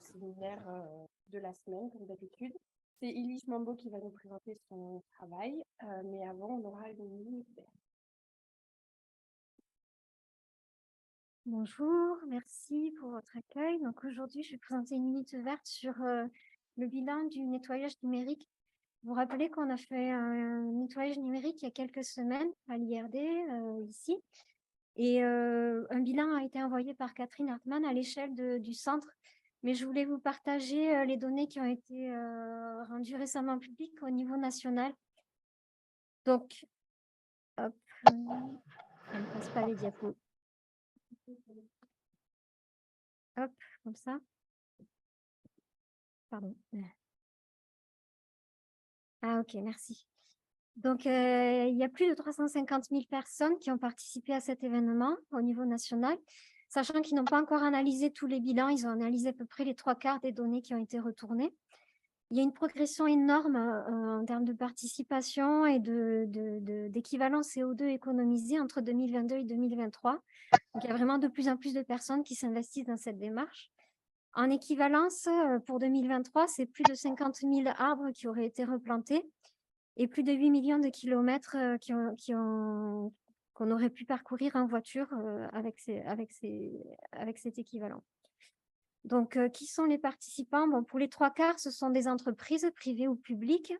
séminaire de la semaine, comme d'habitude. C'est Ilish Mambo qui va nous présenter son travail, mais avant, on aura une minute verte. Bonjour, merci pour votre accueil. Donc aujourd'hui, je vais présenter une minute verte sur le bilan du nettoyage numérique. Vous vous rappelez qu'on a fait un nettoyage numérique il y a quelques semaines à l'IRD, ici. Et un bilan a été envoyé par Catherine Hartmann à l'échelle du centre. Mais je voulais vous partager les données qui ont été rendues récemment publiques au niveau national. Donc, hop, ça ne passe pas les diapos. Hop, comme ça. Pardon. Ah, ok, merci. Donc, il y a plus de 350 000 personnes qui ont participé à cet événement au niveau national, sachant qu'ils n'ont pas encore analysé tous les bilans. Ils ont analysé à peu près les 3/4 des données qui ont été retournées. Il y a une progression énorme en termes de participation et d'équivalent CO2 économisé entre 2022 et 2023. Donc, il y a vraiment de plus en plus de personnes qui s'investissent dans cette démarche. En équivalence, pour 2023, c'est plus de 50 000 arbres qui auraient été replantés et plus de 8 millions de kilomètres qu'on aurait pu parcourir en voiture avec cet équivalent. Donc, qui sont les participants? Bon, pour les 3/4, ce sont des entreprises privées ou publiques.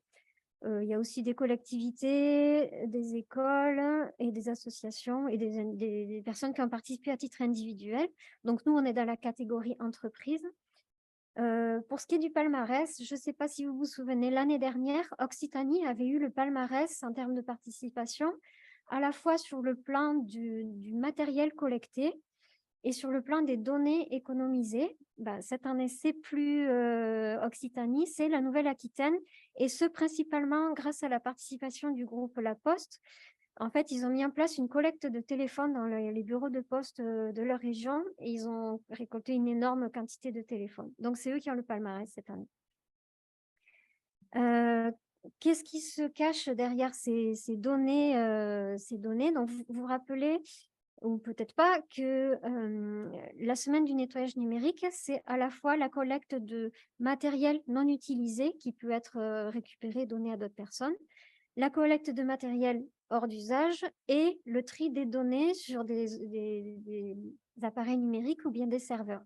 Il y a aussi des collectivités, des écoles et des associations et des personnes qui ont participé à titre individuel. Donc, nous, on est dans la catégorie entreprise. Pour ce qui est du palmarès, je ne sais pas si vous vous souvenez, l'année dernière, Occitanie avait eu le palmarès en termes de participation, à la fois sur le plan du matériel collecté et sur le plan des données économisées. Cette année, c'est plus Occitanie, c'est la Nouvelle-Aquitaine, et ce principalement grâce à la participation du groupe La Poste. En fait, ils ont mis en place une collecte de téléphones dans les bureaux de poste de leur région et ils ont récolté une énorme quantité de téléphones. Donc, c'est eux qui ont le palmarès cette année. Qu'est-ce qui se cache derrière ces données, Donc, vous vous rappelez, ou peut-être pas, que la semaine du nettoyage numérique, c'est à la fois la collecte de matériel non utilisé qui peut être récupéré et donné à d'autres personnes, la collecte de matériel hors d'usage et le tri des données sur des appareils numériques ou bien des serveurs.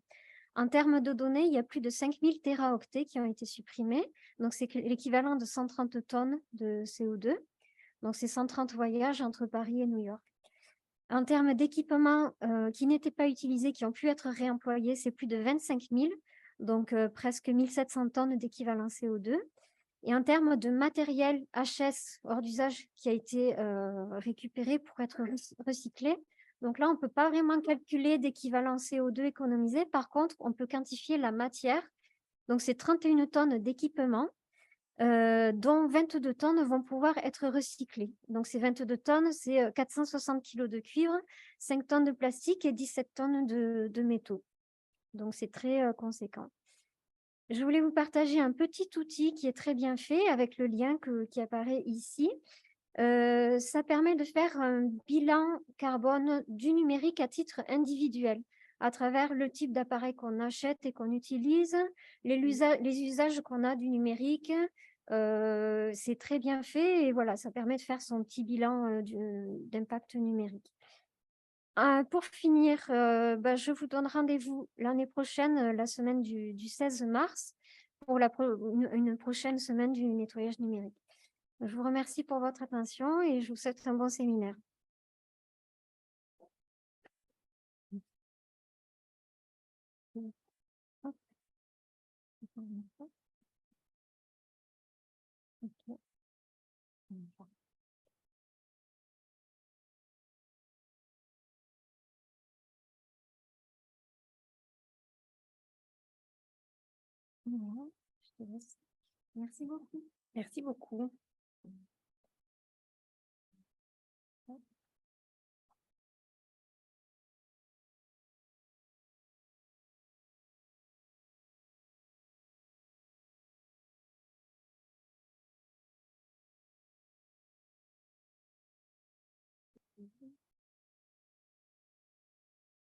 En termes de données, il y a plus de 5000 téraoctets qui ont été supprimés. Donc, c'est l'équivalent de 130 tonnes de CO2. Donc, c'est 130 voyages entre Paris et New York. En termes d'équipements qui n'étaient pas utilisés, qui ont pu être réemployés, c'est plus de 25 000, donc presque 1700 tonnes d'équivalent CO2. Et en termes de matériel HS hors d'usage qui a été récupéré pour être recyclé, donc là, on ne peut pas vraiment calculer d'équivalent CO2 économisé. Par contre, on peut quantifier la matière. Donc, c'est 31 tonnes d'équipement, dont 22 tonnes vont pouvoir être recyclées. Donc, ces 22 tonnes, c'est 460 kg de cuivre, 5 tonnes de plastique et 17 tonnes de métaux. Donc, c'est très conséquent. Je voulais vous partager un petit outil qui est très bien fait avec le lien qui apparaît ici. Ça permet de faire un bilan carbone du numérique à titre individuel à travers le type d'appareil qu'on achète et qu'on utilise, les usages qu'on a du numérique. C'est très bien fait et voilà, ça permet de faire son petit bilan d'impact numérique. Pour finir, je vous donne rendez-vous l'année prochaine, la semaine du 16 mars, pour une prochaine semaine du nettoyage numérique. Je vous remercie pour votre attention et je vous souhaite un bon séminaire. Voilà, je te laisse. Merci beaucoup. Merci beaucoup.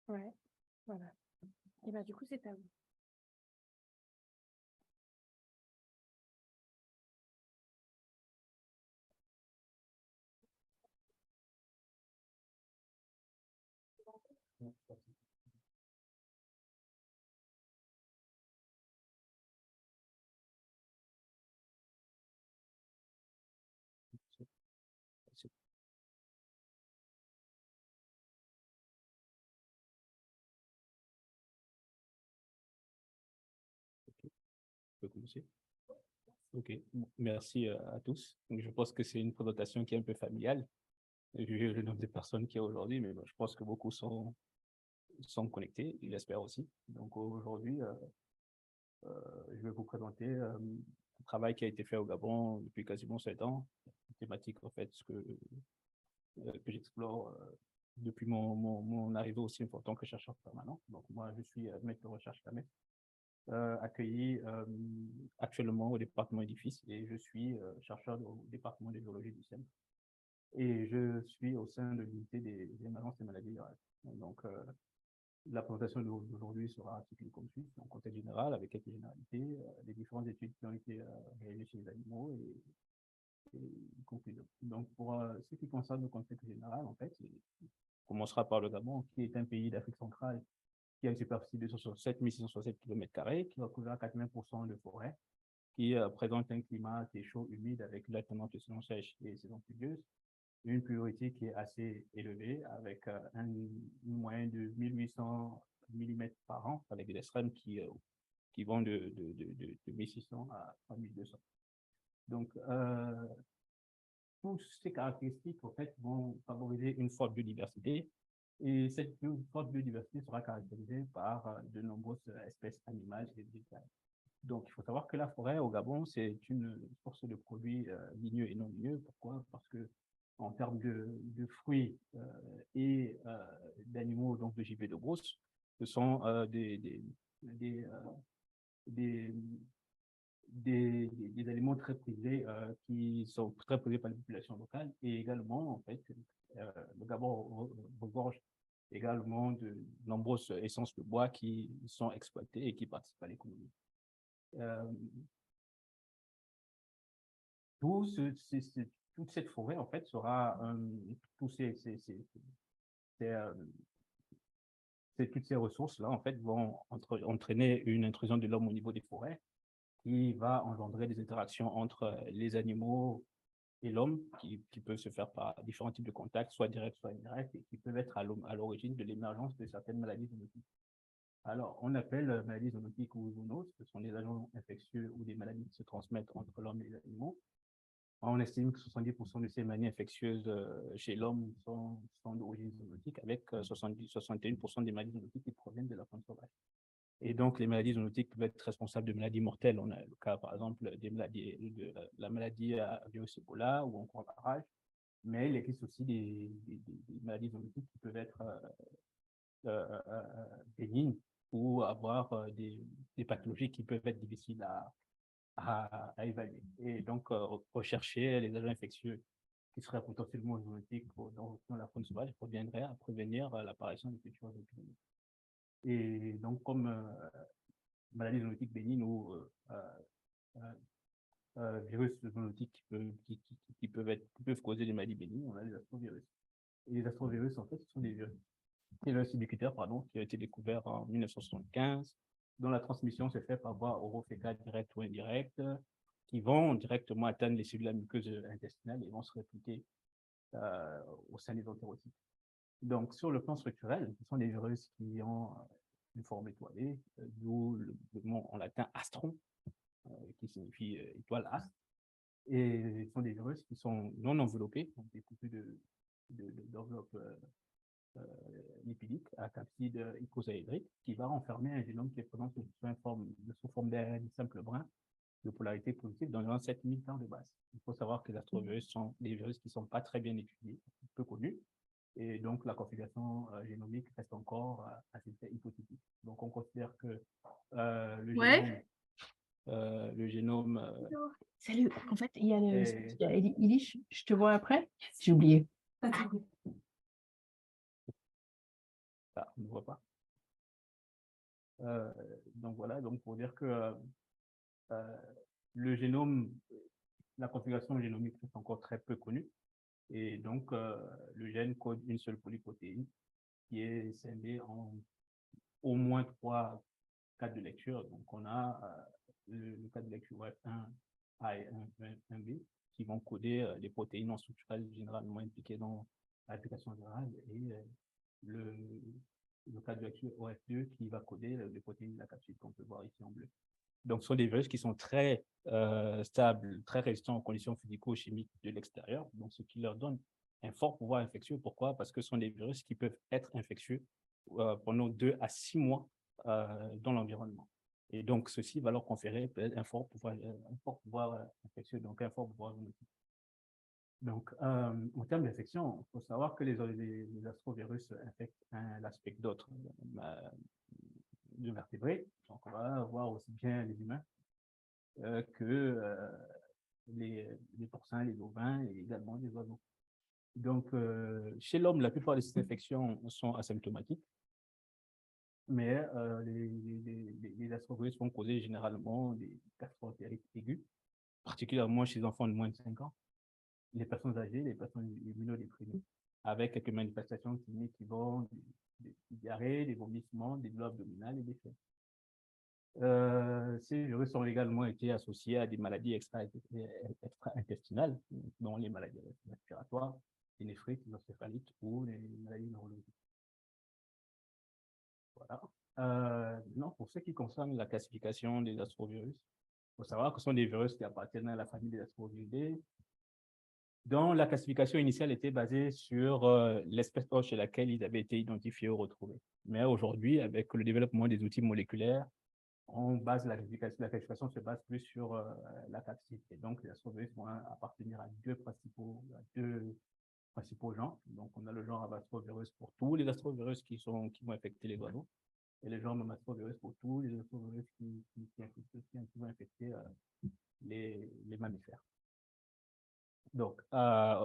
Ouais, voilà. Et du coup, c'est à vous. peux commencer. Ok, merci à tous. Donc, je pense que c'est une présentation qui est un peu familiale, vu le nombre de personnes qu'il y a aujourd'hui, mais bon, je pense que beaucoup sont connectés, je l'espère aussi. Donc aujourd'hui, je vais vous présenter un travail qui a été fait au Gabon depuis quasiment 7 ans, une thématique en fait que j'explore depuis mon arrivée aussi en tant que chercheur permanent. Donc moi, je suis maître de recherche CAMES, accueilli actuellement au département édifice et je suis chercheur au département de biologie du SEM. Et je suis au sein de l'unité des émergences et maladies virales. Donc, la présentation d'aujourd'hui sera articulée comme suit, en contexte général, avec quelques généralités, les différentes études qui ont été réalisées chez les animaux et une conclusion. Donc, pour ce qui concerne le contexte général, en fait, on commencera par le Gabon, qui est un pays d'Afrique centrale qui a une superficie de 67 667 km², qui recouvre 80% de forêt, qui présente un climat qui est chaud, humide, avec l'alternance de saison sèche et saison pluvieuse, une pluviométrie qui est assez élevée, avec une moyenne de 1800 mm par an, avec des extrêmes qui vont de 1600 à 3200. Donc, toutes ces caractéristiques, en fait, vont favoriser une forte biodiversité. Et cette forte biodiversité sera caractérisée par de nombreuses espèces animales et végétales. Donc, il faut savoir que la forêt au Gabon, c'est une source de produits ligneux et non ligneux. Pourquoi? Parce que en termes de fruits et d'animaux, donc de gibier de brousse, ce sont des aliments très prisés qui sont très prisés par les populations locales et également, en fait, le Gabon regorge également de nombreuses essences de bois qui sont exploitées et qui participent à l'économie. Toute cette forêt, en fait, sera, toutes ces ressources-là, en fait, vont entraîner une intrusion de l'homme au niveau des forêts qui va engendrer des interactions entre les animaux et l'homme qui peuvent se faire par différents types de contacts, soit directs, soit indirects, et qui peuvent être à l'origine de l'émergence de certaines maladies zoonotiques. Alors, on appelle maladies zoonotiques ou zoonoses, ce sont des agents infectieux ou des maladies qui se transmettent entre l'homme et les animaux. On estime que 70% de ces maladies infectieuses chez l'homme sont d'origine zoonotique, avec 61% des maladies zoonotiques qui proviennent de la faune sauvage. Et donc, les maladies zoonotiques peuvent être responsables de maladies mortelles. On a le cas, par exemple, de la maladie à virus Ebola ou encore la rage. Mais il existe aussi des maladies zoonotiques qui peuvent être bénignes ou avoir des pathologies qui peuvent être difficiles à évaluer. Et donc, rechercher les agents infectieux qui seraient potentiellement zoonotiques dans la faune sauvage reviendrait à prévenir l'apparition de futures épidémies. Et donc, comme maladies zoonotiques bénignes ou virus zoonotiques qui peuvent causer des maladies bénignes, on a les astrovirus. Et les astrovirus, en fait, ce sont des virus ubiquitaires, qui ont été découverts en 1975, dont la transmission se fait par voie orofécale directe ou indirecte, qui vont directement atteindre les cellules muqueuses intestinales et vont se répliquer au sein des entérocytes. Donc, sur le plan structurel, ce sont des virus qui ont une forme étoilée, d'où le nom en latin astron, qui signifie étoile astre. Et ce sont des virus qui sont non enveloppés, donc des coupures d'enveloppe lipidique à capside icosaédrique, qui va renfermer un génome qui est présent sous forme d'ARN simple brun de polarité positive d'environ 7000 temps de base. Il faut savoir que les astrovirus sont des virus qui ne sont pas très bien étudiés, peu connus, et donc la configuration génomique reste encore assez hypothétique. Donc on considère que le génome Salut, en fait, il y a Elish, je te vois après, j'ai oublié. Ah, on ne voit pas. Donc voilà, donc pour dire que le génome, la configuration génomique est encore très peu connue. Et donc, le gène code une seule polyprotéine qui est scindée en au moins 3 cas de lecture. Donc, on a le cas de lecture F1A et 1B qui vont coder les protéines non structurelles généralement impliquées dans l'application virale et le cas de lecture OF2 qui va coder les protéines de la capsule qu'on peut voir ici en bleu. Donc, ce sont des virus qui sont très stables, très résistants aux conditions physico-chimiques de l'extérieur, donc ce qui leur donne un fort pouvoir infectieux. Pourquoi? Parce que ce sont des virus qui peuvent être infectieux pendant 2 à 6 mois dans l'environnement. Et donc, ceci va leur conférer peut-être un fort pouvoir infectieux, donc un fort pouvoir zoonotique. Donc, en termes d'infection, il faut savoir que les astrovirus infectent l'aspect d'autres de vertébrés. Donc, on va voir aussi bien les humains que les porcins, les bovins et également les oiseaux. Donc, chez l'homme, la plupart de ces infections sont asymptomatiques, mais les astrovirus vont causer généralement des gastroentérites aiguës, particulièrement chez les enfants de moins de 5 ans, les personnes âgées, les personnes immunodéprimées, avec quelques manifestations cliniques qui vont des diarrhées, des vomissements, des douleurs abdominales et des fièvres. Ces virus ont également été associés à des maladies extra-intestinales, dont les maladies respiratoires, les néphrite, l'encéphalite ou les maladies neurologiques. Voilà. Non, pour ce qui concerne la classification des astrovirus, il faut savoir que ce sont des virus qui appartiennent à la famille des Astroviridae, dont la classification initiale était basée sur l'espèce chez laquelle ils avaient été identifiés ou retrouvés. Mais aujourd'hui, avec le développement des outils moléculaires, on base la classification se base plus sur la capside. Et donc, les astrovirus vont appartenir à deux principaux genres. Donc, on a le genre astrovirus pour tous les astrovirus qui vont infecter les oiseaux, et le genre astrovirus pour tous les astrovirus qui vont infecter les mammifères. Donc,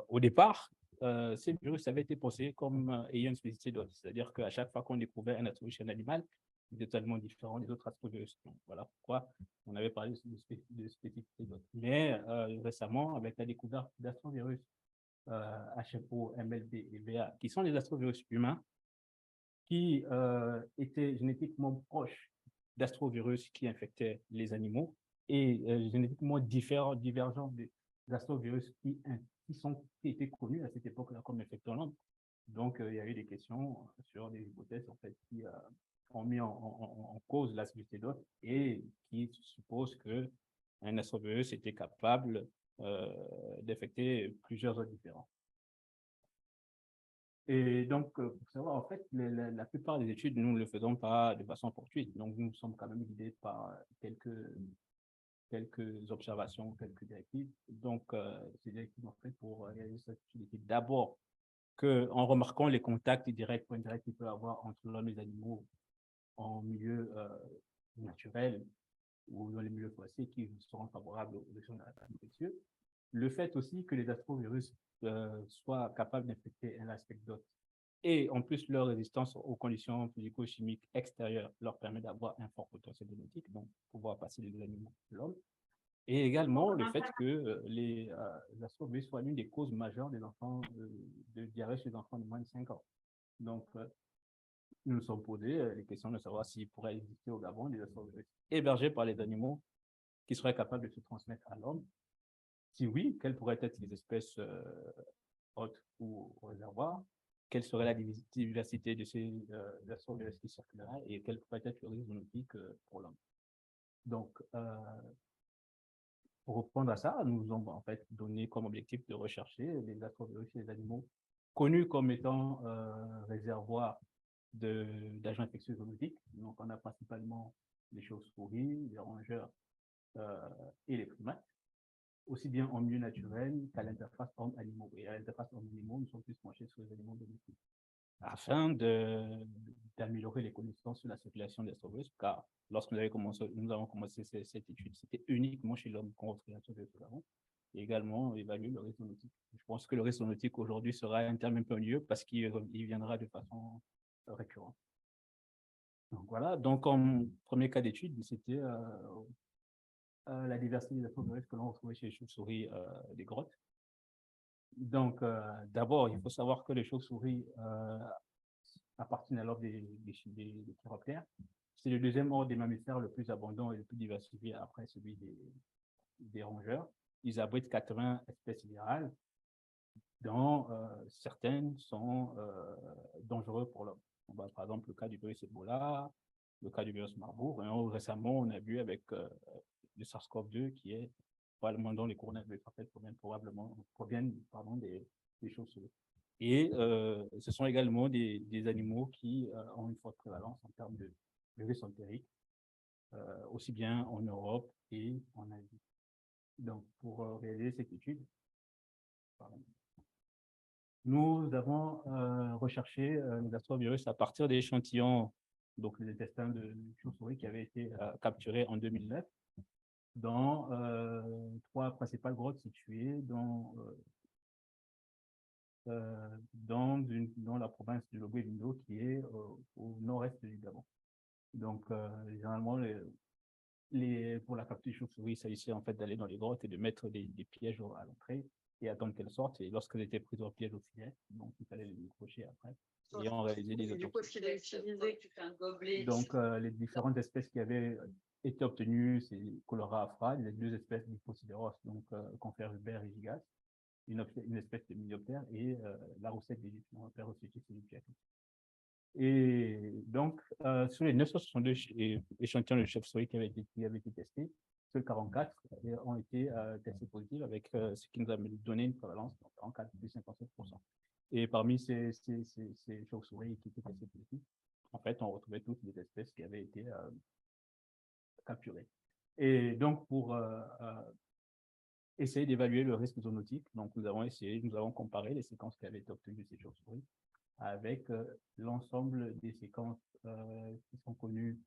au départ, ces virus avaient été pensés comme ayant une spécificité d'autres. C'est-à-dire qu'à chaque fois qu'on découvrait un astrovirus chez un animal, il était totalement différent des autres astrovirus. Donc, voilà pourquoi on avait parlé de spécificité d'autres. Mais récemment, avec la découverte d'astrovirus HMO, MLB et VA, qui sont des astrovirus humains, qui étaient génétiquement proches d'astrovirus qui infectaient les animaux et génétiquement divergents des astrovirus qui étaient connus à cette époque-là comme infectant l'homme. Donc, il y a eu des questions sur des hypothèses en fait, qui ont mis en cause la spécificité d'autres et qui supposent qu'un astrovirus était capable d'infecter plusieurs autres différents. Et donc, pour savoir, en fait, la plupart des études, nous ne le faisons pas de façon fortuite. Donc, nous sommes quand même guidés par quelques observations, quelques directives. Donc, ces directives ont fait pour réaliser cette étude. D'abord, en remarquant les contacts directs ou indirects qu'il peut y avoir entre l'homme et les animaux en milieu naturel ou dans les milieux forestiers qui seront favorables aux élections infectieuses. Le fait aussi que les astrovirus soient capables d'infecter un aspect d'autres et en plus leur résistance aux conditions physico-chimiques extérieures leur permet d'avoir un fort potentiel génétique, donc pouvoir passer des animaux à l'homme. Et également le fait que les astrovirus soient l'une des causes majeures des enfants de diarrhée chez les enfants de moins de 5 ans. Donc, nous nous sommes posés les questions de savoir s'il pourrait exister au Gabon des astrovirus hébergés par les animaux qui seraient capables de se transmettre à l'homme. Si oui, quelles pourraient être les espèces hôtes ou réservoirs? Quelle serait la diversité de ces astrovirus qui circuleraient et quel pourrait être le risque zoonotique pour l'homme? Donc, pour répondre à ça, nous avons en fait donné comme objectif de rechercher les astrovirus chez les animaux connus comme étant réservoirs d'agents infectieux zoonotiques. Donc, on a principalement les chauves-souris, les rongeurs et les primates, aussi bien en milieu naturel qu'à l'interface homme-animaux. Et à l'interface homme-animaux, nous sommes plus penchés sur les animaux domestiques, afin d'améliorer les connaissances sur la circulation des astrovirus, car lorsque nous avons commencé cette étude, c'était uniquement chez l'homme qu'on retrouvait l'astrovirus avant, et également évaluer le risque zoonotique. Je pense que le risque zoonotique aujourd'hui sera un terme un peu ennuyeux parce qu'il viendra de façon récurrente. Donc voilà, donc en premier cas d'étude, c'était la diversité des astrovirus que l'on retrouvait chez les chauves-souris des grottes. Donc, d'abord, il faut savoir que les chauves-souris appartiennent à l'ordre des chiroptères. C'est le deuxième ordre des mammifères le plus abondant et le plus diversifié après celui des rongeurs. Ils abritent 80 espèces virales, dont certaines sont dangereuses pour l'homme. Par exemple, le cas du virus Ebola, le cas du virus Marburg. Et récemment, on a vu avec le SARS-CoV-2 qui est probablement dont les coronavirus en fait, proviennent pardon, des chauves-souris. Et ce sont également des animaux qui ont une forte prévalence en termes de virus entérique, aussi bien en Europe et en Asie. Donc, pour réaliser cette étude, pardon, nous avons recherché les astrovirus à partir d'échantillons, donc les intestins de chauves-souris qui avaient été capturés en 2009 dans 3 principales grottes situées dans la province du Lobé-Vindo, qui est au nord-est du Gabon. Donc, généralement, pour la capture des chauves-souris, il s'agissait en fait d'aller dans les grottes et de mettre des pièges à l'entrée et attendre qu'elles sortent. Et lorsqu'elles étaient prises au piège au filet, donc il fallait les décrocher après. Et on réalisait des autopsies. Du coup, est-ce qu'il est utilisé? Tu fais un gobelet. Donc, les différentes espèces qui avaient été obtenues, c'est Cholera afra, les 2 espèces d'Hypocideros, donc Confer Hubert et Gigas, une espèce de Myoptère et la roussette d'Égypte, Perocystis egyptiacus. Et donc, sur les 962 échantillons de chauves-souris qui avaient été testés, seuls 44 ont été testés positifs, avec ce qui nous a donné une prévalence de 44,57%. Et parmi ces chauves-souris qui étaient testés positifs, en fait, on retrouvait toutes les espèces qui avaient été capturées. Et donc, pour essayer d'évaluer le risque zoonotique, donc nous avons comparé les séquences qui avaient été obtenues de ces chauves-souris avec l'ensemble des séquences qui sont connues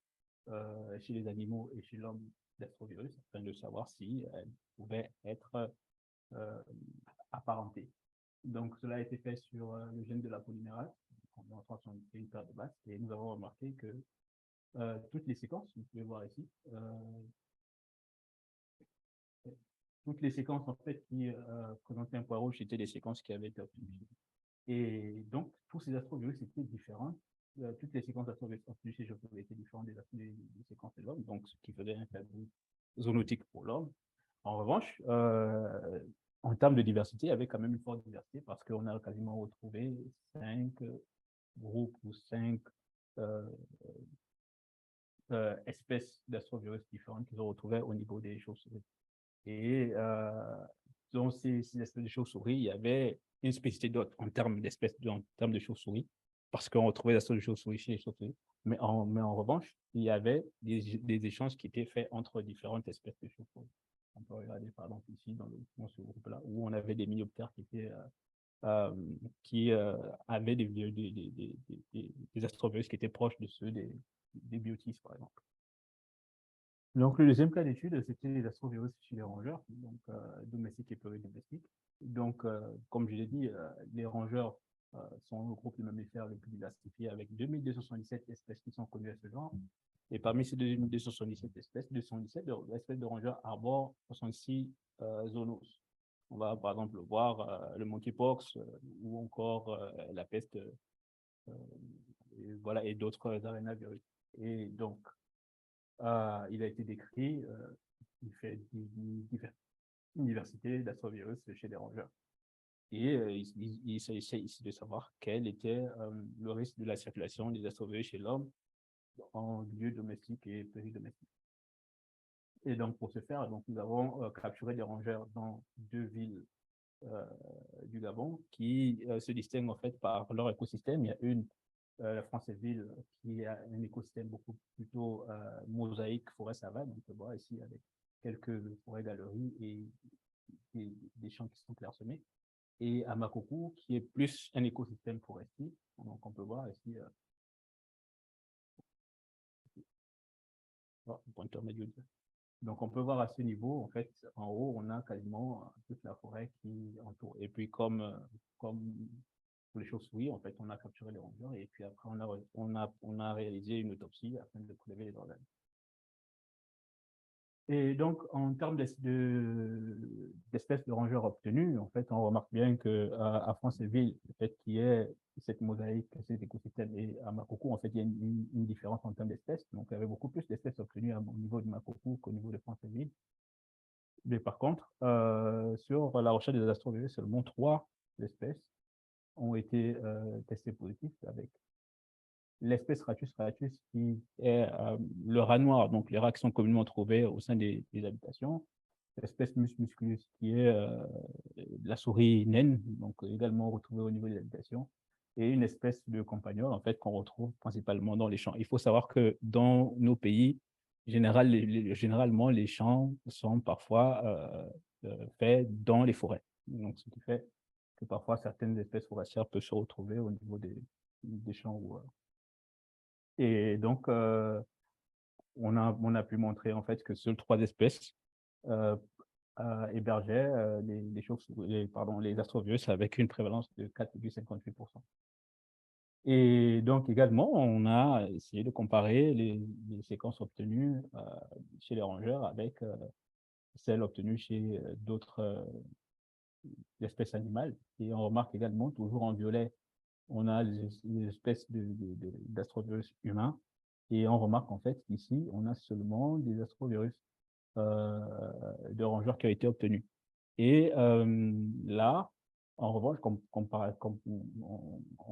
chez les animaux et chez l'homme d'astrovirus, afin de savoir si elles pouvaient être apparentées. Donc, cela a été fait sur le gène de la polymérase, on fait une paire de bases, et nous avons remarqué que toutes les séquences, vous pouvez voir ici, toutes les séquences en fait qui présentaient un point rouge étaient des séquences qui avaient été obtenues. Et donc, tous ces astrovirus étaient différents. Toutes les séquences d'astrovirus obtenues chez chauves-souris étaient différentes des séquences de l'homme, donc ce qui faisait un faible zoonotique pour l'homme. En revanche, en termes de diversité, il y avait quand même une forte diversité parce qu'on a quasiment retrouvé 5 groupes ou 5 espèces d'astrovirus différentes qu'ils ont retrouvées au niveau des chauves-souris. Et dans ces espèces de chauves-souris, il y avait une spécificité d'autres en termes d'espèces, en termes de chauves-souris, parce qu'on retrouvait des espèces de chauves-souris chez les chauves-souris. Mais en revanche, il y avait des échanges qui étaient faits entre différentes espèces de chauves-souris. On peut regarder par exemple ici dans ce groupe-là, où on avait des myoptères qui avaient des astrovirus qui étaient proches de ceux des biotis, par exemple. Donc, le deuxième cas d'étude, c'était les astrovirus chez les rongeurs, donc domestiques et pluridomestiques. Donc, comme je l'ai dit, les rongeurs sont le groupe de mammifères le plus diversifié, avec 2277 espèces qui sont connues à ce genre. Et parmi ces 2277 espèces, 217 espèces de rongeurs arborent 66 zoonoses. On va par exemple voir le monkeypox ou encore la peste, et d'autres arénavirus. Et donc, il a été décrit, il fait une diversité d'astrovirus chez les rongeurs. Et il s'agissait ici de savoir quel était le risque de la circulation des astrovirus chez l'homme en lieu domestique et péridomestique. Et donc, pour ce faire, donc, nous avons capturé des rongeurs dans 2 villes du Gabon qui se distinguent en fait par leur écosystème. Il y a une, la Franceville, qui a un écosystème beaucoup plutôt mosaïque, forêt-savane, on peut voir ici avec quelques forêts-galeries et des champs qui sont clairsemés. Et à Makoko, qui est plus un écosystème forestier, donc on peut voir ici pointeur médiodien. Donc on peut voir à ce niveau, en fait, en haut, on a quasiment toute la forêt qui entoure. Et puis comme pour les chauves-souris, en fait, on a capturé les rongeurs et puis après on a réalisé une autopsie afin de prélever les organes. Et donc, en termes d'espèces de rongeurs obtenues, en fait, on remarque bien qu'à Franceville, le fait qu'il y ait cette mosaïque, cet écosystème, et à Makoko, en fait, il y a une différence en termes d'espèces. Donc, il y avait beaucoup plus d'espèces obtenues au niveau de Makoko qu'au niveau de Franceville. Mais par contre, sur la recherche des astrovirus, seulement 3 espèces ont été testées positives avec l'espèce Ratus ratus, qui est le rat noir, donc les rats qui sont communément trouvés au sein des habitations, l'espèce Mus musculus, qui est la souris naine, donc également retrouvée au niveau des habitations, et une espèce de campagnol, en fait, qu'on retrouve principalement dans les champs. Il faut savoir que dans nos pays, généralement, les champs sont parfois faits dans les forêts. Donc, ce qui fait que parfois, certaines espèces forestières peuvent se retrouver au niveau des champs. Et donc, on a pu montrer, en fait, que seules 3 espèces hébergeaient les astrovirus avec une prévalence de 4,58%. Et donc également, on a essayé de comparer les séquences obtenues chez les rongeurs avec celles obtenues chez d'autres espèces animales. Et on remarque également, toujours en violet, on a les espèces d'astrovirus humains. Et on remarque en fait qu'ici, on a seulement des astrovirus de rongeurs qui ont été obtenus. Et là, en revanche, en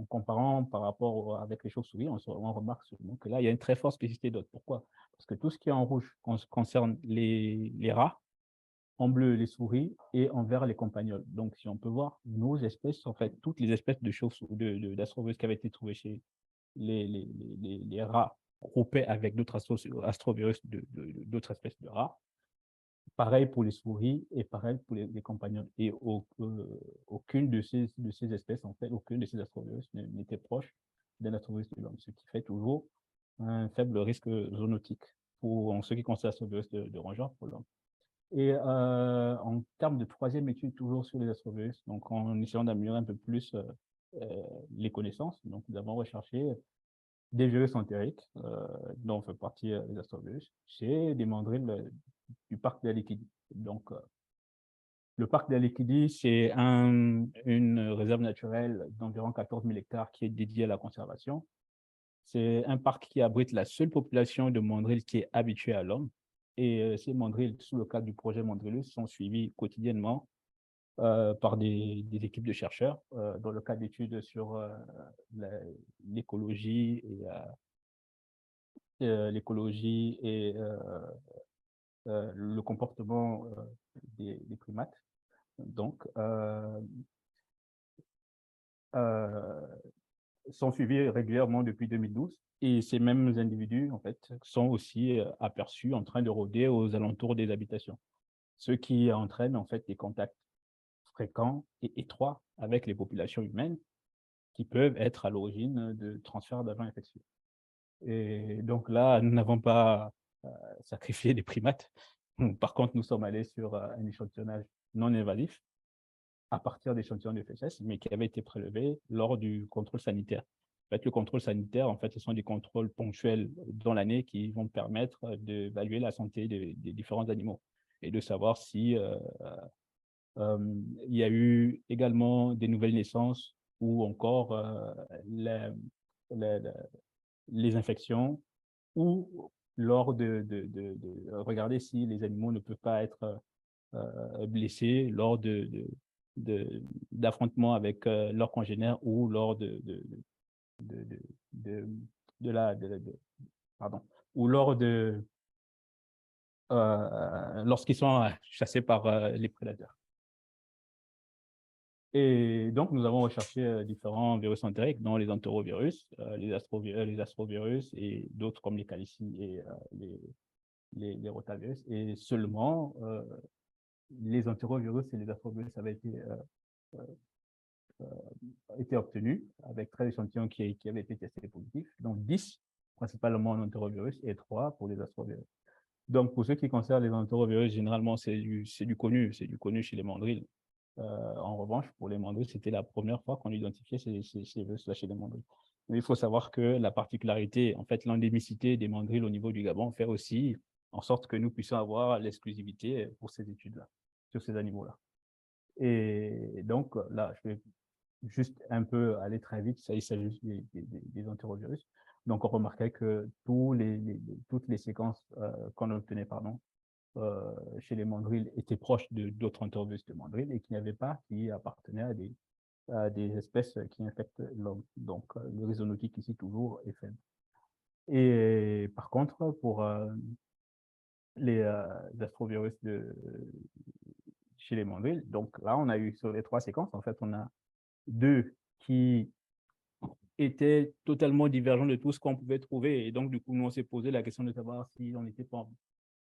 comparant par rapport avec les chauves-souris, on remarque seulement que là, il y a une très forte spécificité d'autres. Pourquoi? Parce que tout ce qui est en rouge concerne les rats, en bleu les souris et en vert les campagnols. Donc, si on peut voir, nos espèces, en fait, toutes les espèces de chauves-souris, d'astrovirus qui avaient été trouvées chez les rats groupés avec d'autres astrovirus d'autres espèces de rats, pareil pour les souris et pareil pour les compagnons. Et aucune de ces espèces, en fait, aucune de ces astrovirus n'était proche d'un astrovirus de l'homme, ce qui fait toujours un faible risque zoonotique en ce qui concerne l'astrovirus de rongeur pour l'homme. Et en termes de troisième étude, toujours sur les astrovirus, donc en essayant d'améliorer un peu plus les connaissances, donc nous avons recherché des virus entériques, dont fait partie les astrovirus, chez des mandrilles du parc d'Alikidi. Donc, le parc d'Alikidi, c'est une réserve naturelle d'environ 14 000 hectares qui est dédiée à la conservation. C'est un parc qui abrite la seule population de mandrilles qui est habituée à l'homme. Et ces mandrilles, sous le cadre du projet Mandrillus, sont suivis quotidiennement par des équipes de chercheurs dans le cadre d'études sur l'écologie et le comportement des primates. Donc, sont suivis régulièrement depuis 2012 et ces mêmes individus, en fait, sont aussi aperçus en train de rôder aux alentours des habitations, ce qui entraîne, en fait, des contacts fréquents et étroits avec les populations humaines qui peuvent être à l'origine de transferts d'agents infectieux. Et donc là, nous n'avons pas sacrifié des primates. Par contre, nous sommes allés sur un échantillonnage non invasif à partir d'échantillons de fesses, mais qui avaient été prélevés lors du contrôle sanitaire. En fait, le contrôle sanitaire, en fait, ce sont des contrôles ponctuels dans l'année qui vont permettre d'évaluer la santé des différents animaux et de savoir si il y a eu également des nouvelles naissances ou encore les infections ou lors de regarder si les animaux ne peuvent pas être blessés lors d'affrontements avec leurs congénères ou lors pardon, ou lorsqu'ils sont chassés par les prédateurs. Et donc, nous avons recherché différents virus entériques, dont les entérovirus, les astrovirus et d'autres comme les calici et les rotavirus. Et seulement les entérovirus et les astrovirus avaient été obtenus avec 13 échantillons qui avaient été testés positifs, donc 10 principalement en entérovirus et 3 pour les astrovirus. Donc, pour ce qui concerne les entérovirus, généralement, c'est du connu chez les mandrilles. En revanche, pour les mandrilles, c'était la première fois qu'on identifiait ces virus-là chez les mandrilles. Mais il faut savoir que la particularité, en fait, l'endémicité des mandrilles au niveau du Gabon fait aussi en sorte que nous puissions avoir l'exclusivité pour ces études-là, sur ces animaux-là. Et donc, là, je vais juste un peu aller très vite, il s'agit des entérovirus. Donc, on remarquait que toutes les séquences qu'on obtenait, chez les mandrilles étaient proches d'autres entérovirus de mandrilles et qu'il n'y avait pas qui appartenaient des espèces qui infectent l'homme. Donc, le réseau zoonotique ici, toujours, est faible. Et par contre, pour les astrovirus chez les mandrilles, donc là, on a eu sur les 3 séquences, en fait, on a 2 qui étaient totalement divergents de tout ce qu'on pouvait trouver. Et donc, du coup, nous, on s'est posé la question de savoir si on n'était pas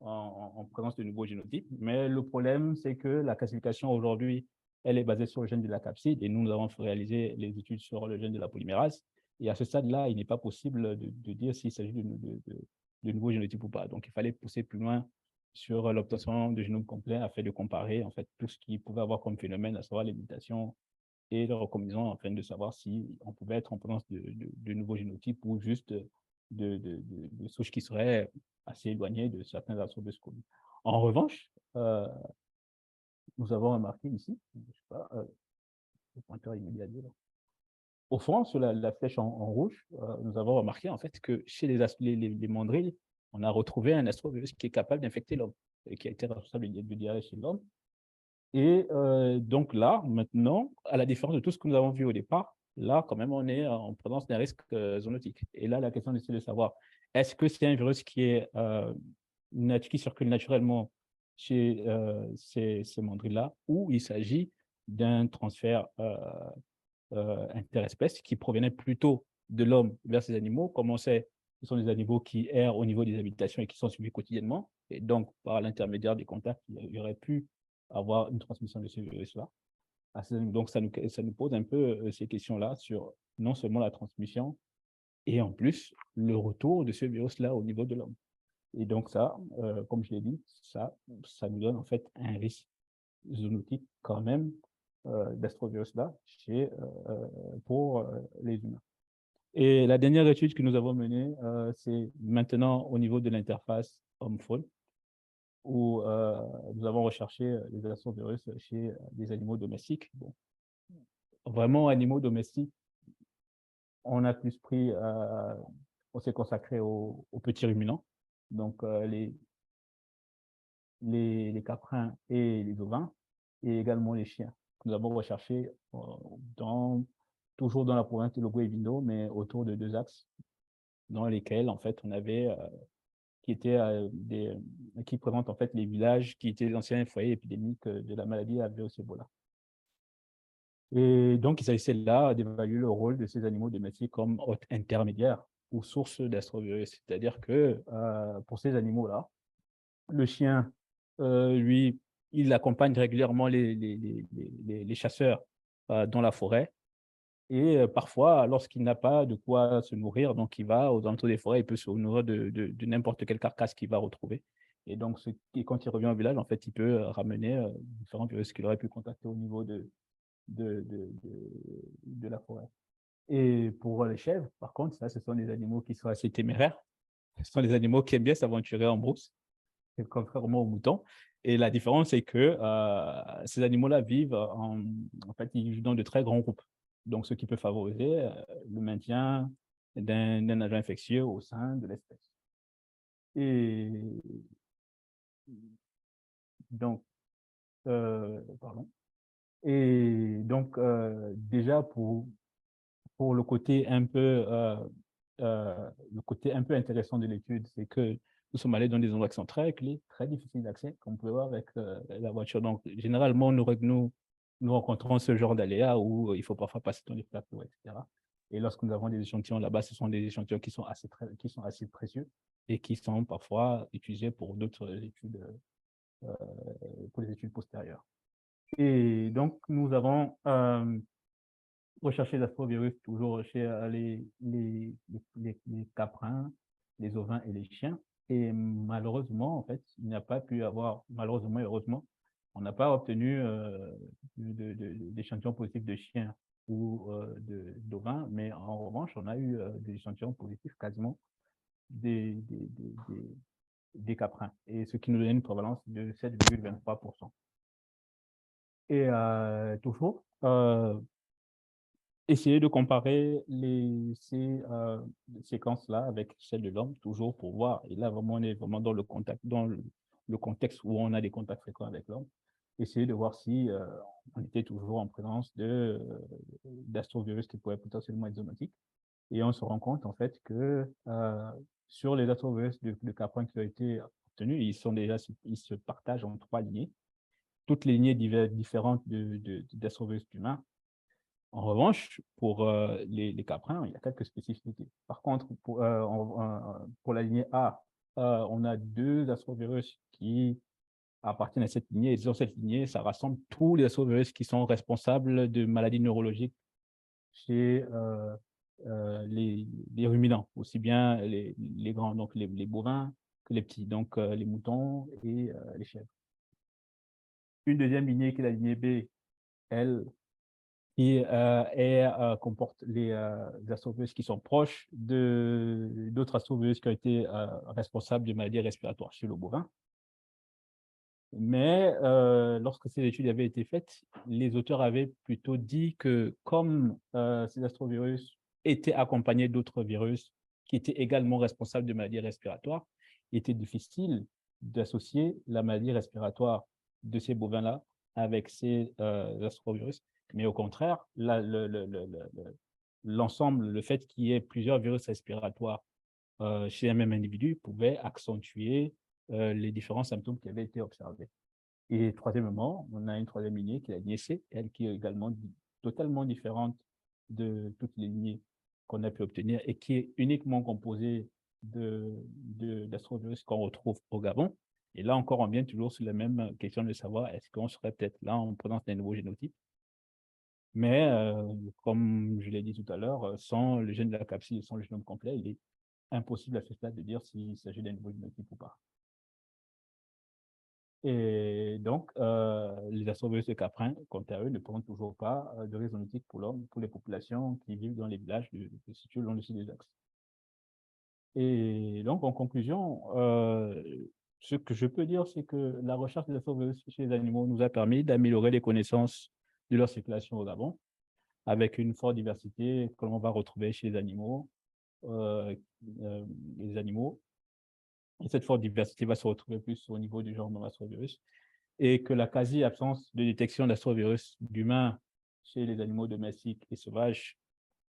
en présence de nouveaux génotypes. Mais le problème, c'est que la classification aujourd'hui, elle est basée sur le gène de la capside et nous avons réalisé les études sur le gène de la polymérase. Et à ce stade-là, il n'est pas possible de dire s'il s'agit de nouveaux génotypes ou pas. Donc, il fallait pousser plus loin sur l'obtention de génome complet afin de comparer en fait tout ce qui pouvait avoir comme phénomène, à savoir les mutations et le recombinaison afin de savoir si on pouvait être en présence de nouveaux génotypes ou juste de souches qui seraient assez éloignées de certains aspects de ce qu'on. En revanche, nous avons remarqué ici, je sais pas, le pointeur immédiat là. Au fond, sur la flèche en rouge, nous avons remarqué en fait que chez les mandrilles, on a retrouvé un astrovirus qui est capable d'infecter l'homme et qui a été responsable de diarrhée chez l'homme. Et donc là, maintenant, à la différence de tout ce que nous avons vu au départ, là, quand même, on est en présence d'un risque zoonotique. Et là, la question est de savoir, est-ce que c'est un virus qui circule naturellement chez ces mandrilles-là, ou il s'agit d'un transfert interespèce qui provenait plutôt de l'homme vers ces animaux. Comme on sait, ce sont des animaux qui errent au niveau des habitations et qui sont suivis quotidiennement. Et donc, par l'intermédiaire des contacts, il y aurait pu avoir une transmission de ce virus-là. Donc, ça nous pose un peu ces questions-là sur non seulement la transmission, et en plus, le retour de ce virus-là au niveau de l'homme. Et donc, ça, comme je l'ai dit, ça nous donne en fait un risque zoonotique quand même d'astrovirus-là pour les humains. Et la dernière étude que nous avons menée, c'est maintenant au niveau de l'interface homme-faune, où nous avons recherché les astrovirus chez des animaux domestiques. Bon, vraiment, animaux domestiques, on a plus pris, on s'est consacré aux petits ruminants, donc les caprins et les ovins, et également les chiens. Nous avons recherché toujours dans la province de Logo et Vindo, mais autour de 2 axes dans lesquels, en fait, on avait qui présentent en fait les villages qui étaient l'ancien foyer épidémique de la maladie à virus Ebola. Et donc, il s'agissait là d'évaluer le rôle de ces animaux domestiques comme hôtes intermédiaires ou sources d'astrovirus. C'est-à-dire que pour ces animaux-là, le chien, lui, il accompagne régulièrement les chasseurs dans la forêt. Et parfois, lorsqu'il n'a pas de quoi se nourrir, donc il va aux alentours des forêts, il peut se nourrir de n'importe quelle carcasse qu'il va retrouver. Et donc, quand il revient au village, en fait, il peut ramener différents virus qu'il aurait pu contacter au niveau de la forêt. Et pour les chèvres, par contre, ça, ce sont des animaux qui sont assez téméraires. Ce sont des animaux qui aiment bien s'aventurer en brousse, contrairement aux moutons. Et la différence, c'est que ces animaux-là vivent en fait, ils vivent dans de très grands groupes. Donc, ce qui peut favoriser le maintien d'un agent infectieux au sein de l'espèce. Et donc, pardon. Et donc, déjà, pour le côté un peu intéressant de l'étude, c'est que nous sommes allés dans des endroits qui sont très clés, très difficiles d'accès, comme vous pouvez voir avec la voiture. Donc, généralement, nous rencontrons ce genre d'aléas où il faut parfois passer dans les plateaux, etc. Et lorsque nous avons des échantillons là-bas, ce sont des échantillons qui sont assez précieux et qui sont parfois utilisés pour d'autres études, pour les études postérieures. Et donc, nous avons recherché l'astrovirus toujours chez les caprins, les ovins et les chiens. Et malheureusement, en fait, il n'y a pas pu avoir, malheureusement et heureusement, on n'a pas obtenu d'échantillons positifs de chiens ou d'ovins, mais en revanche, on a eu des échantillons positifs quasiment des caprins, et ce qui nous donne une prévalence de 7,23%. Et toujours, essayer de comparer ces séquences-là avec celles de l'homme, toujours pour voir. Et là, vraiment, on est vraiment dans le contexte où on a des contacts fréquents avec l'homme. essayer de voir si on était toujours en présence d'astrovirus qui pourraient potentiellement être zoonotiques. Et on se rend compte, en fait, que sur les astrovirus de Caprin qui ont été obtenus, ils se partagent en 3 lignées, toutes les lignées différentes d'astrovirus humains. En revanche, pour les caprins, il y a quelques spécificités. Par contre, pour la lignée A, on a 2 astrovirus qui appartiennent à cette lignée. Et dans cette lignée, ça rassemble tous les astrovirus qui sont responsables de maladies neurologiques chez les ruminants, aussi bien les grands, donc les bovins, que les petits, donc les moutons et les chèvres. Une deuxième lignée qui est la lignée B, elle, qui comporte les astrovirus qui sont proches d'autres astrovirus qui ont été responsables de maladies respiratoires chez le bovin. Mais lorsque ces études avaient été faites, les auteurs avaient plutôt dit que comme ces astrovirus étaient accompagnés d'autres virus qui étaient également responsables de maladies respiratoires, il était difficile d'associer la maladie respiratoire de ces bovins-là avec ces astrovirus. Mais au contraire, l'ensemble, le fait qu'il y ait plusieurs virus respiratoires chez un même individu pouvait accentuer les différents symptômes qui avaient été observés. Et troisièmement, on a une troisième lignée qui est la lignée C, elle qui est également totalement différente de toutes les lignées qu'on a pu obtenir et qui est uniquement composée d'astrovirus qu'on retrouve au Gabon. Et là encore, on vient toujours sur la même question de savoir est-ce qu'on serait peut-être là en présence d'un nouveau génotype. Mais comme je l'ai dit tout à l'heure, sans le gène de la capsule et sans le génome complet, il est impossible à ce stade de dire s'il s'agit d'un nouveau génotype ou pas. Et donc, les astrovirus de Caprin, quant à eux, ne prennent toujours pas de risque zoonotique pour l'homme, pour les populations qui vivent dans les villages situés le long du site des axes. Et donc, en conclusion, ce que je peux dire, c'est que la recherche des astrovirus chez les animaux nous a permis d'améliorer les connaissances de leur circulation au Gabon, avec une forte diversité que l'on va retrouver chez les animaux. Et cette forte diversité va se retrouver plus au niveau du genre astrovirus. Et que la quasi-absence de détection d'astrovirus d'humains chez les animaux domestiques et sauvages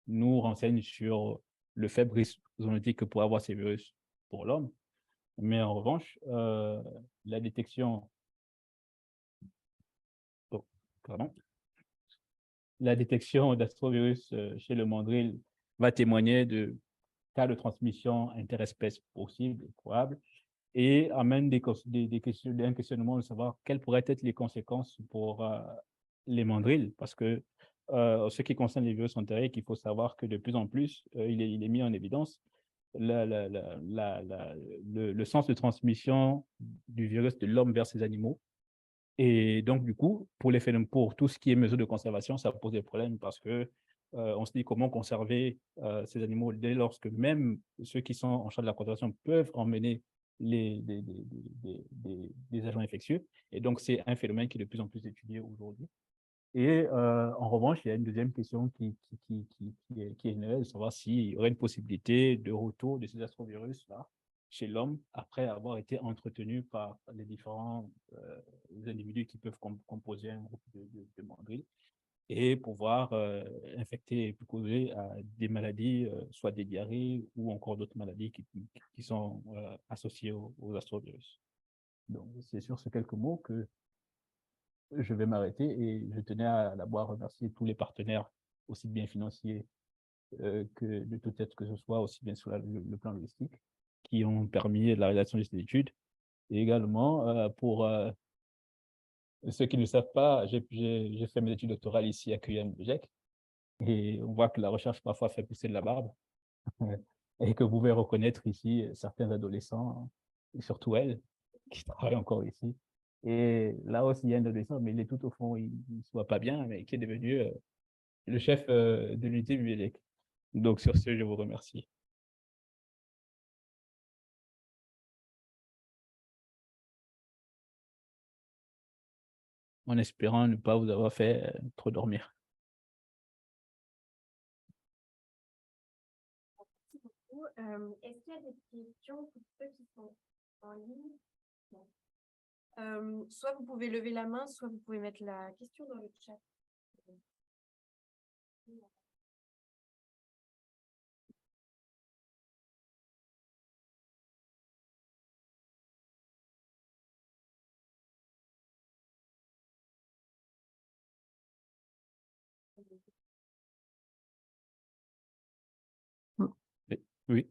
nous renseigne sur le faible risque zoonotique que pourrait avoir ces virus pour l'homme. Mais en revanche, la détection d'astrovirus chez le mandrill va témoigner de cas de transmission interespèces possibles et probables et amène un questionnement de savoir quelles pourraient être les conséquences pour les mandrills, parce que ce qui concerne les virus entériques, il faut savoir que de plus en plus, il est mis en évidence le sens de transmission du virus de l'homme vers ses animaux. Et donc, du coup, pour tout ce qui est mesure de conservation, ça pose des problèmes parce que on se dit comment conserver ces animaux dès lors que même ceux qui sont en charge de la conservation peuvent emmener des agents infectieux. Et donc, c'est un phénomène qui est de plus en plus étudié aujourd'hui. Et en revanche, il y a une deuxième question qui est nouvelle, de savoir s'il y aurait une possibilité de retour de ces astrovirus-là chez l'homme après avoir été entretenu par les différents individus qui peuvent composer un groupe de mandrilles et pouvoir infecter et causer des maladies, soit des diarrhées ou encore d'autres maladies qui sont associées aux astrovirus. Donc, c'est sur ces quelques mots que je vais m'arrêter et je tenais à d'abord remercier tous les partenaires, aussi bien financiers que de toute aide que ce soit, aussi bien sur le plan logistique, qui ont permis la réalisation de cette étude. Et également, pour ceux qui ne le savent pas, j'ai fait mes études doctorales ici à QUM-BGEC et on voit que la recherche parfois fait pousser de la barbe et que vous pouvez reconnaître ici certains adolescents, et surtout elles, qui travaillent encore ici. Et là aussi, il y a un adolescent, mais il est tout au fond, il ne se voit pas bien, mais qui est devenu le chef de l'unité biblique. Donc, sur ce, je vous remercie. En espérant ne pas vous avoir fait trop dormir. Merci beaucoup. Est-ce qu'il y a des questions pour ceux qui sont en ligne? Non. Soit vous pouvez lever la main, soit vous pouvez mettre la question dans le chat. Oui,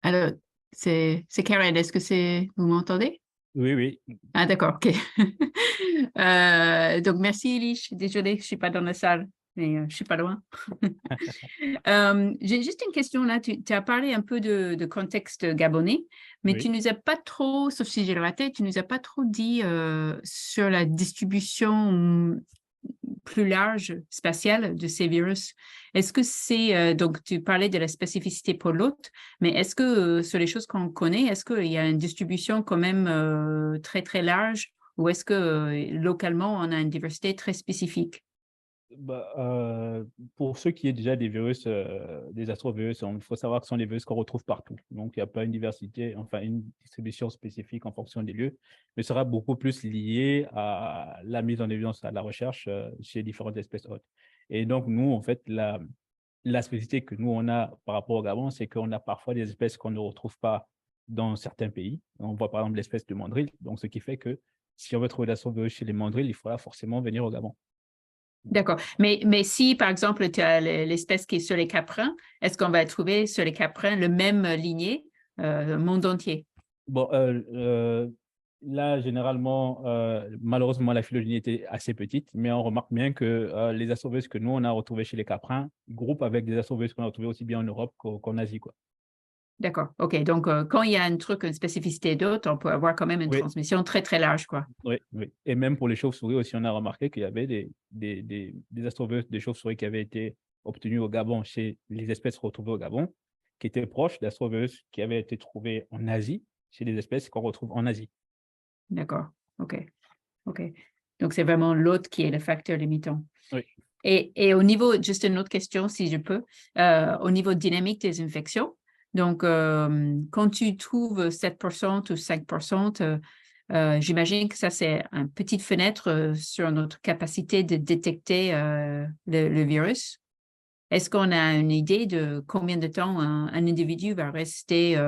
Alors, c'est Karen, est-ce que vous m'entendez? oui, oui. Ah, d'accord, ok. Donc, merci, Elie. Désolée, je ne suis pas dans la salle, mais je ne suis pas loin. J'ai juste une question là. Tu as parlé un peu de contexte gabonais, mais tu Oui. ne nous as pas trop, sauf si j'ai raté, tu ne nous as pas trop dit sur la distribution plus large, spatiale de ces virus. Est-ce que c'est, donc tu parlais de la spécificité pour l'hôte, mais est-ce que sur les choses qu'on connaît, est-ce qu'il y a une distribution quand même très, très large ou est-ce que localement, on a une diversité très spécifique? Bah, pour ceux qui ont déjà des virus, des astrovirus, il faut savoir que ce sont des virus qu'on retrouve partout. Donc, il n'y a pas une diversité, enfin une distribution spécifique en fonction des lieux, mais sera beaucoup plus lié à la mise en évidence, à la recherche chez différentes espèces hôtes. Et donc, nous, en fait, la spécificité que nous, on a par rapport au Gabon, c'est qu'on a parfois des espèces qu'on ne retrouve pas dans certains pays. On voit par exemple l'espèce de mandrill, donc ce qui fait que si on veut trouver l'astrovirus chez les mandrilles, il faudra forcément venir au Gabon. D'accord. Mais si, par exemple, tu as l'espèce qui est sur les caprins, est-ce qu'on va trouver sur les caprins le même lignée monde entier? Bon, là, généralement, malheureusement, la phylogénie était assez petite, mais on remarque bien que les astrovirus que nous, on a retrouvés chez les caprins groupent avec des astrovirus qu'on a retrouvés aussi bien en Europe qu'en Asie, quoi. D'accord. OK. Donc, quand il y a un truc, une spécificité d'autre, on peut avoir quand même une Oui, transmission très, très large, quoi. oui, oui. Et même pour les chauves-souris aussi, on a remarqué qu'il y avait des astrovirus des chauves-souris qui avaient été obtenus au Gabon chez les espèces retrouvées au Gabon, qui étaient proches d'astrovirus qui avaient été trouvés en Asie, chez des espèces qu'on retrouve en Asie. D'accord. OK. OK. Donc, c'est vraiment l'autre qui est le facteur limitant. Oui. Et au niveau, juste une autre question, si je peux, au niveau dynamique des infections, donc, quand tu trouves 7% ou 5%, j'imagine que ça, c'est une petite fenêtre sur notre capacité de détecter le virus. Est-ce qu'on a une idée de combien de temps un individu va rester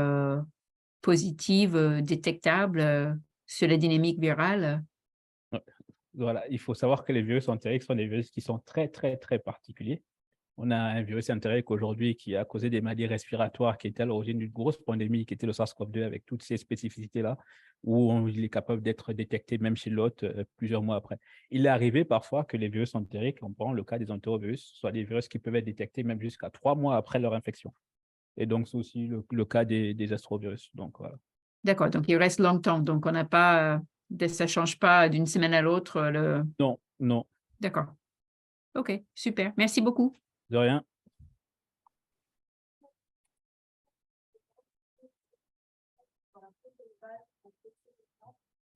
positif, détectable sur la dynamique virale? Ouais. Voilà, il faut savoir que les virus entériques sont des virus qui sont très, très, très particuliers. On a un virus entérique aujourd'hui qui a causé des maladies respiratoires, qui était à l'origine d'une grosse pandémie, qui était le SARS-CoV-2, avec toutes ces spécificités-là, où il est capable d'être détecté même chez l'hôte plusieurs mois après. Il est arrivé parfois que les virus entériques, on prend le cas des entérovirus, soient des virus qui peuvent être détectés même jusqu'à 3 mois après leur infection. Et donc, c'est aussi le cas des astrovirus. Donc, voilà. D'accord, donc il reste longtemps. Donc, on n'a pas, ça ne change pas d'une semaine à l'autre. Non, non, D'accord. OK, super. Merci beaucoup. de rien.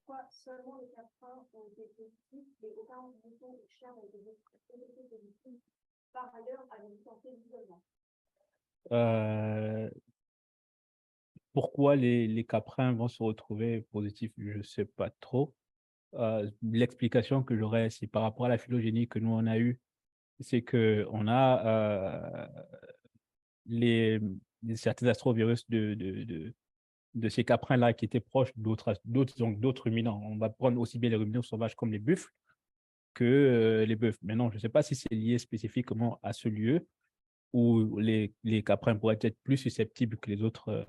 Pourquoi seulement les caprins ont été positifs et aucun mouton ou chien n'a été positif par ailleurs à une santé d'isolement? Pourquoi les caprins vont se retrouver positifs, je ne sais pas trop. L'explication que j'aurais, c'est par rapport à la phylogénie que nous, on a eue, c'est qu'on a les, certains astrovirus de ces caprins-là qui étaient proches d'autres ruminants. On va prendre aussi bien les ruminants sauvages comme les buffles que les bœufs. Maintenant, je ne sais pas si c'est lié spécifiquement à ce lieu où les caprins pourraient être plus susceptibles que les autres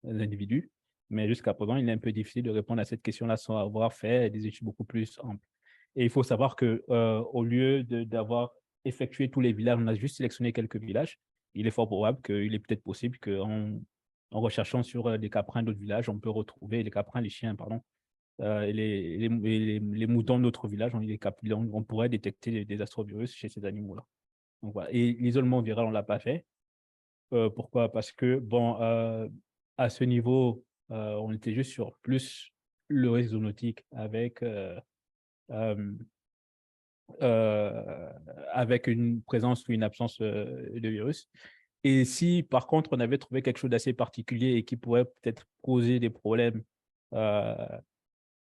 individus. Mais jusqu'à présent, il est un peu difficile de répondre à cette question-là sans avoir fait des études beaucoup plus amples. Et il faut savoir que au lieu d'avoir effectué tous les villages, on a juste sélectionné quelques villages. Il est fort probable qu'il est peut-être possible en recherchant sur des caprins d'autres villages, on peut retrouver les caprins, les chiens, pardon, et les moutons d'autres villages, on pourrait détecter des astrovirus chez ces animaux-là. Donc, voilà. Et l'isolement viral, on ne l'a pas fait. Pourquoi? Parce que, bon, à ce niveau, on était juste sur plus le risque zoonotique euh, avec une présence ou une absence de virus. Et si, par contre, on avait trouvé quelque chose d'assez particulier et qui pourrait peut-être causer des problèmes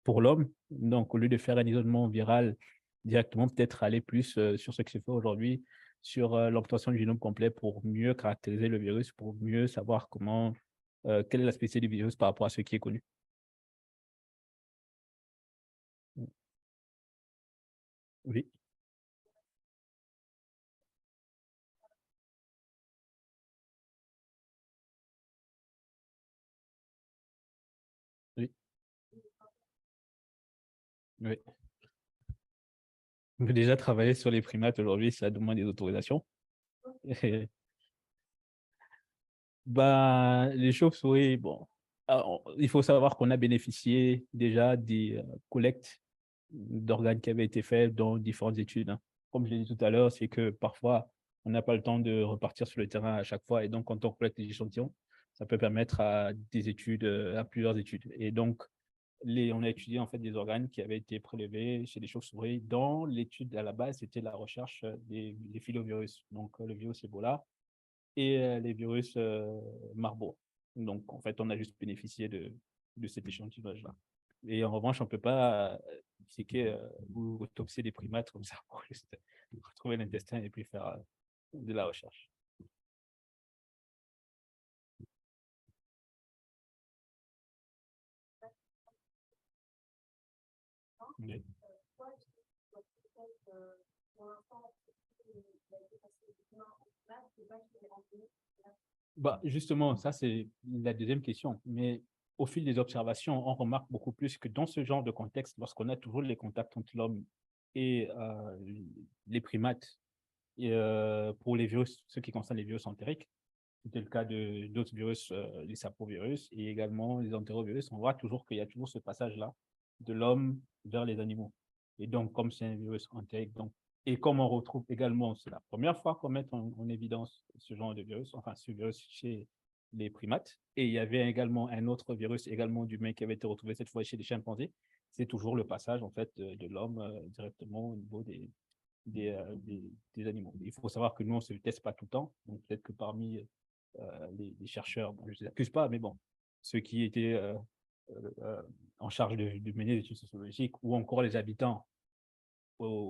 pour l'homme. Donc, au lieu de faire un isolement viral directement, peut-être aller plus sur ce qui se fait aujourd'hui, sur l'obtention du génome complet pour mieux caractériser le virus, pour mieux savoir quelle est la spécificité du virus par rapport à ce qui est connu. Oui. Oui. Oui. On peut déjà travailler sur les primates aujourd'hui, ça demande des autorisations. Les chauves-souris, bon, il faut savoir qu'on a bénéficié déjà des collectes d'organes qui avaient été faites dans différentes études, hein. Comme je l'ai dit tout à l'heure, c'est que parfois, on n'a pas le temps de repartir sur le terrain à chaque fois. Et donc, quand on collecte des échantillons, ça peut permettre à des études, à plusieurs études. Et donc, on a étudié en fait des organes qui avaient été prélevés chez les chauves-souris. Dans l'étude à la base, c'était la recherche des filovirus, donc le virus Ebola et les virus Marburg. Donc, en fait, on a juste bénéficié de cet échantillonnage-là. Et en revanche, on ne peut pas disséquer ou autopsier des primates comme ça pour juste retrouver l'intestin et puis faire de la recherche. Oui. Justement, ça, c'est la deuxième question. Mais au fil des observations, on remarque beaucoup plus que dans ce genre de contexte, lorsqu'on a toujours les contacts entre l'homme et les primates, et, pour les virus, ce qui concerne les virus entériques, c'était le cas d'autres virus, les saprovirus et également les entérovirus, on voit toujours qu'il y a toujours ce passage-là de l'homme vers les animaux. Et donc, comme c'est un virus entérique, donc, et comme on retrouve également, c'est la première fois qu'on met en évidence ce genre de virus, enfin ce virus chez les primates, et il y avait également un autre virus également d'humain qui avait été retrouvé cette fois chez les chimpanzés, c'est toujours le passage en fait de l'homme directement au niveau des animaux. Il faut savoir que nous, on ne se teste pas tout le temps, donc peut-être que parmi les chercheurs, bon, je ne les accuse pas, mais bon, ceux qui étaient en charge de mener des études sociologiques ou encore les habitants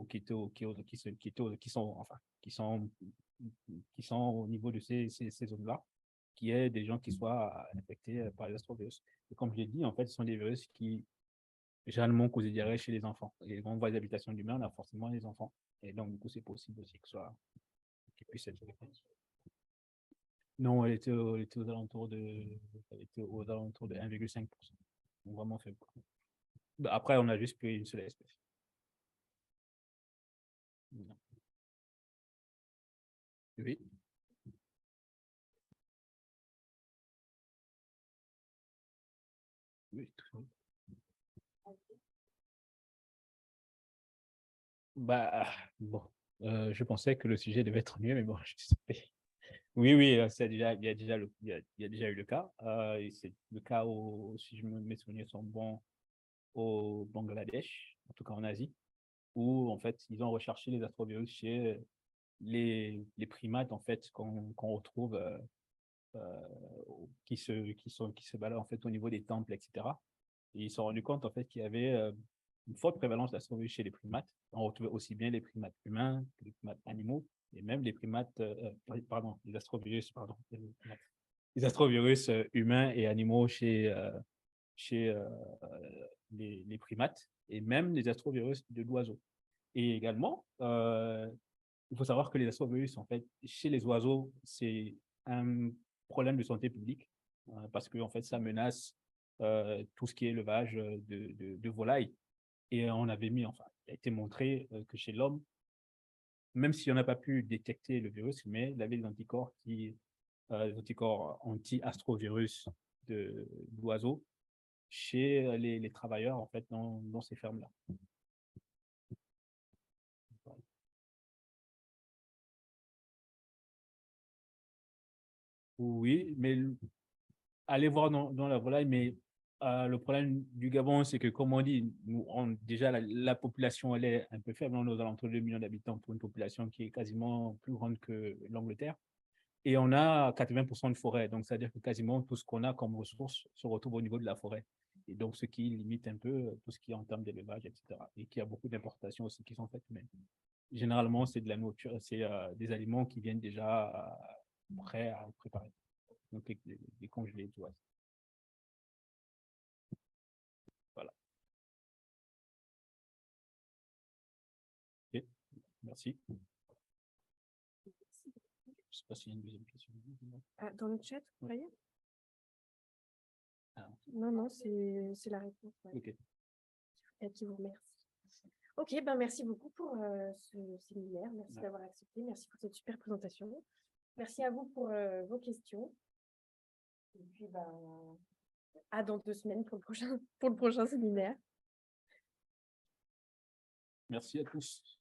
qui sont au niveau de ces zones-là, qui est des gens qui soient infectés par les astrovirus. Et comme je l'ai dit, en fait, ce sont des virus qui généralement causent des diarrhées chez les enfants. Et quand on voit les habitations d'humains, on a forcément les enfants. Et donc, du coup, c'est possible aussi qu'ils puissent être infectés. Non, elle était aux alentours de 1,5%. Donc vraiment faible. Après, on a juste pris une seule espèce. Oui. Oui, tout bon. Je pensais que le sujet devait être mieux, mais bon, je suis désolé. Oui, oui, il y a déjà eu le cas. Et c'est le cas, si mes souvenirs sont bons, au Bangladesh, en tout cas en Asie, où en fait, ils ont recherché les astrovirus chez les primates en fait qu'on retrouve qui se baladent en fait au niveau des temples, etc. Et ils se sont rendus compte en fait qu'il y avait une forte prévalence d'astrovirus chez les primates. On retrouvait aussi bien les primates humains que les primates animaux, et même les primates, pardon, les astrovirus, pardon, les astrovirus humains et animaux chez les primates, et même les astrovirus de l'oiseau. Et également, il faut savoir que les astrovirus, en fait, chez les oiseaux, c'est un problème de santé publique parce que en fait, ça menace tout ce qui est élevage de volailles. Et on avait enfin, il a été montré que chez l'homme, même si on n'a pas pu détecter le virus, mais il avait des anticorps les anticorps anti-astrovirus d'oiseaux chez les travailleurs, en fait, dans ces fermes-là. Oui, mais aller voir dans la volaille, mais le problème du Gabon, c'est que, comme on dit, déjà la population, elle est un peu faible, on est aux alentours de 2 millions d'habitants pour une population qui est quasiment plus grande que l'Angleterre. Et on a 80% de forêt, donc c'est-à-dire que quasiment tout ce qu'on a comme ressources se retrouve au niveau de la forêt. Et donc, ce qui limite un peu tout ce qui est en termes d'élevage, etc. Et qu'il y a beaucoup d'importations aussi qui sont faites. Mais généralement, c'est de la nourriture, c'est des aliments qui viennent déjà prêts à être préparés. Donc, les congelés, tu vois. Voilà. Ok, merci. Je ne sais pas s'il y a une deuxième question. Dans le chat, vous voyez? Ah, Non, c'est la réponse. Ouais. ok. Et qui vous remercie. Ok, ben merci beaucoup pour ce séminaire. Merci d'avoir accepté. Merci pour cette super présentation. Merci à vous pour vos questions. Et puis, ben, à dans 2 semaines pour le prochain séminaire. Merci à tous.